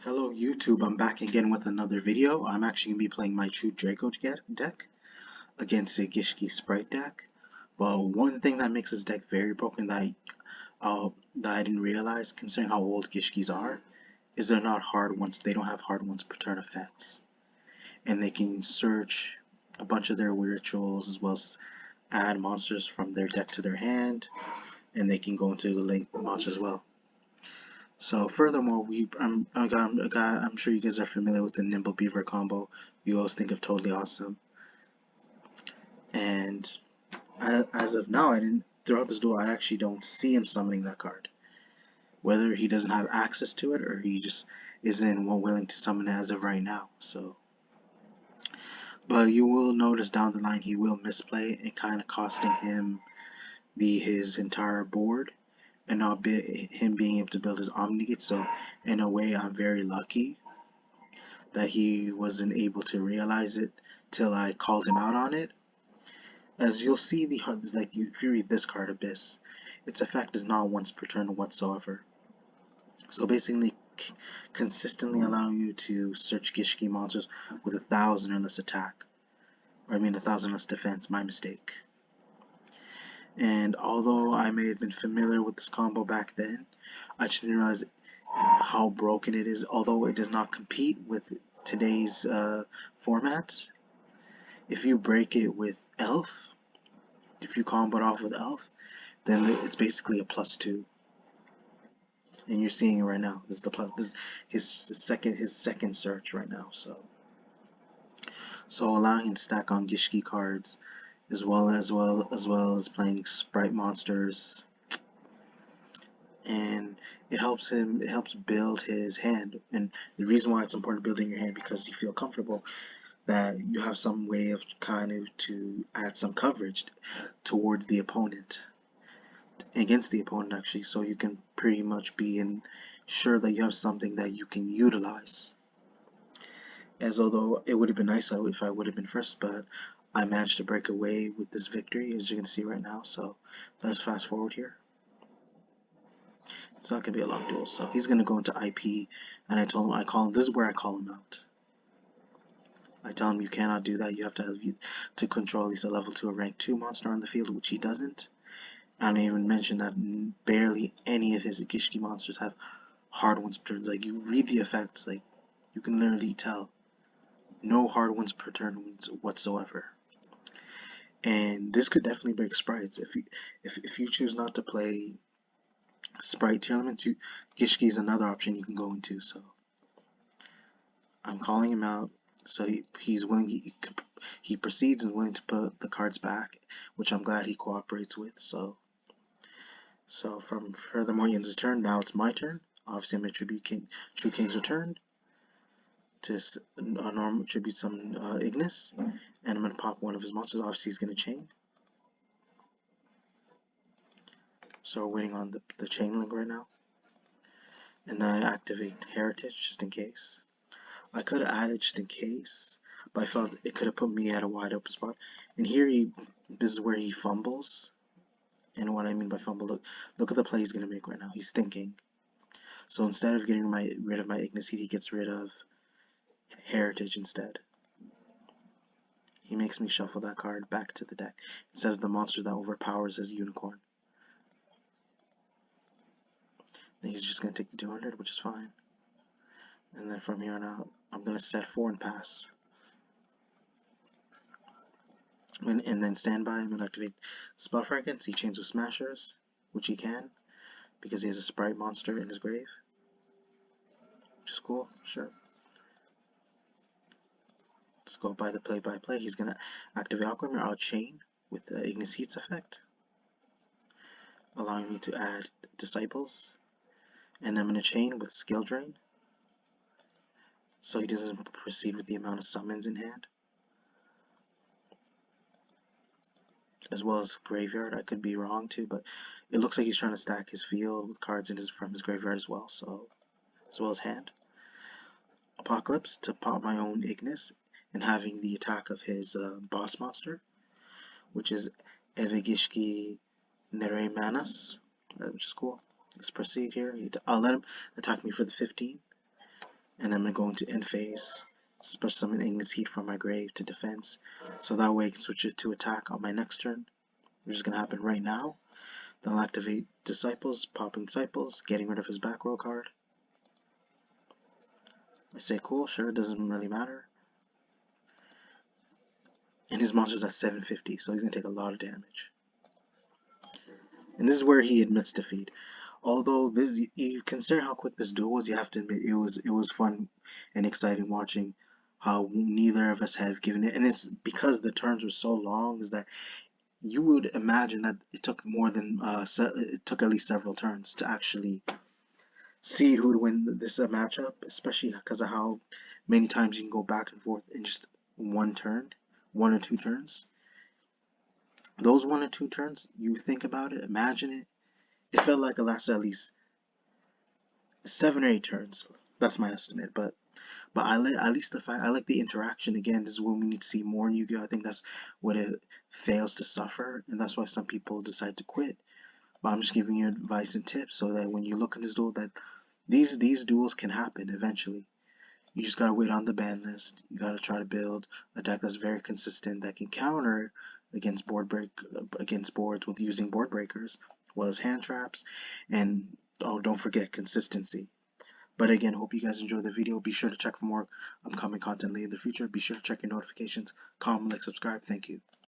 Hello YouTube, I'm back again with another video. I'm actually going to be playing my true Draco deck against a Gishki Spright deck. Well, one thing that makes this deck very broken that I didn't realize, considering how old Gishkis are, is they're not hard ones. They don't have hard ones per turn effects. And they can search a bunch of their rituals as well as add monsters from their deck to their hand. And they can go into the late monsters as well. So furthermore, I'm sure you guys are familiar with the Nimble Beaver combo. You always think of totally awesome. And as of now, throughout this duel, I actually don't see him summoning that card. Whether he doesn't have access to it or he just isn't willing to summon it as of right now. But you will notice down the line he will misplay and kind of costing him his entire board. And not him being able to build his Omnigate. So in a way, I'm very lucky that he wasn't able to realize it till I called him out on it. As you'll see, if you read this card, Abyss, its effect is not once per turn whatsoever. So basically, consistently allowing you to search Gishki monsters with 1,000 or less attack. Or I mean 1,000 less defense, my mistake. And although I may have been familiar with this combo back then, I just didn't realize how broken it is. Although it does not compete with today's format, if you break it with Elf, if you combo it off with Elf, then it's basically a +2. And you're seeing it right now. This is the plus. This is his second search right now. So allowing him to stack on Gishki cards as well as playing Spright monsters, and it helps build his hand. And the reason why it's important building your hand, because you feel comfortable that you have some way of kind of to add some coverage towards the opponent, against the opponent actually, so you can pretty much be sure that you have something that you can utilize. As although it would have been nice if I would have been first, but I managed to break away with this victory, as you can see right now. So let's fast forward here. It's not going to be a long duel. So he's going to go into IP, and I told him, this is where I call him out. I tell him you cannot do that. You have to control at least a level 2 or rank 2 monster on the field, which he doesn't. I don't even mention that barely any of his Gishki monsters have hard ones per turn. Like, you read the effects, like, you can literally tell. No hard ones per turn whatsoever. And this could definitely break Sprites. If you choose not to play Spright elements, Gishki is another option you can go into. So I'm calling him out. So he's willing. He proceeds and willing to put the cards back, which I'm glad he cooperates with. So from furthermore, he ends his turn. Now it's my turn. Obviously, I'm going to tribute True King's Return to tribute some Ignis, and I'm going to pop one of his monsters. Obviously, he's going to chain. So we're waiting on the chain link right now. And then I activate Heritage just in case. I could have added just in case, but I felt it could have put me at a wide open spot. And here this is where he fumbles. And what I mean by fumble, look at the play he's going to make right now. He's thinking. So instead of getting rid of my Ignis, he gets rid of Heritage instead. He makes me shuffle that card back to the deck instead of the monster that overpowers his Unicorn. And he's just going to take the 200, which is fine. And then from here on out, I'm going to set 4 and pass. And then standby, I'm going to activate Spell Fragments. He chains with Smashers, which he can, because he has a Spright monster in his grave. Which is cool, sure. Let's go by the play-by-play. He's going to activate Aquamarine. I'll chain with the Ignis Heat's effect, allowing me to add Disciples. And I'm going to chain with Skill Drain, so he doesn't proceed with the amount of summons in hand. As well as Graveyard. I could be wrong too, but it looks like he's trying to stack his field with cards from his graveyard as well, so as well as hand. Apocalypse to pop my own Ignis and having the attack of his boss monster, which is Evigishki Nere Manas, which is cool. Let's proceed here. I'll let him attack me for the 15. and I'm going to end phase, special summon Ignis Heat from my grave to defense, so that way I can switch it to attack on my next turn, which is going to happen right now. Then I'll activate Disciples, popping Disciples, getting rid of his back row card. I say cool, sure, it doesn't really matter. And his monster's at 750, so he's going to take a lot of damage. And this is where he admits defeat. Although this, you consider how quick this duel was, you have to admit it was fun and exciting watching how neither of us have given it. And it's because the turns were so long, is that you would imagine that it took more than it took at least several turns to actually see who would win this matchup, especially because of how many times you can go back and forth in just one turn, 1 or 2 turns. Those 1 or 2 turns, you think about it, imagine it. It felt like it lasted at least 7 or 8 turns. That's my estimate, but I like at least the fact I like the interaction. Again, this is when we need to see more in Yu-Gi-Oh! I think that's what it fails to suffer, and that's why some people decide to quit. But I'm just giving you advice and tips so that when you look at this duel, that these duels can happen eventually. You just gotta wait on the ban list. You gotta try to build a deck that's very consistent that can counter against boards with using board breakers, as well as hand traps, and oh, don't forget consistency. But again, hope you guys enjoyed the video. Be sure to check for more upcoming content later in the future. Be sure to check your notifications, comment, like, subscribe. Thank you.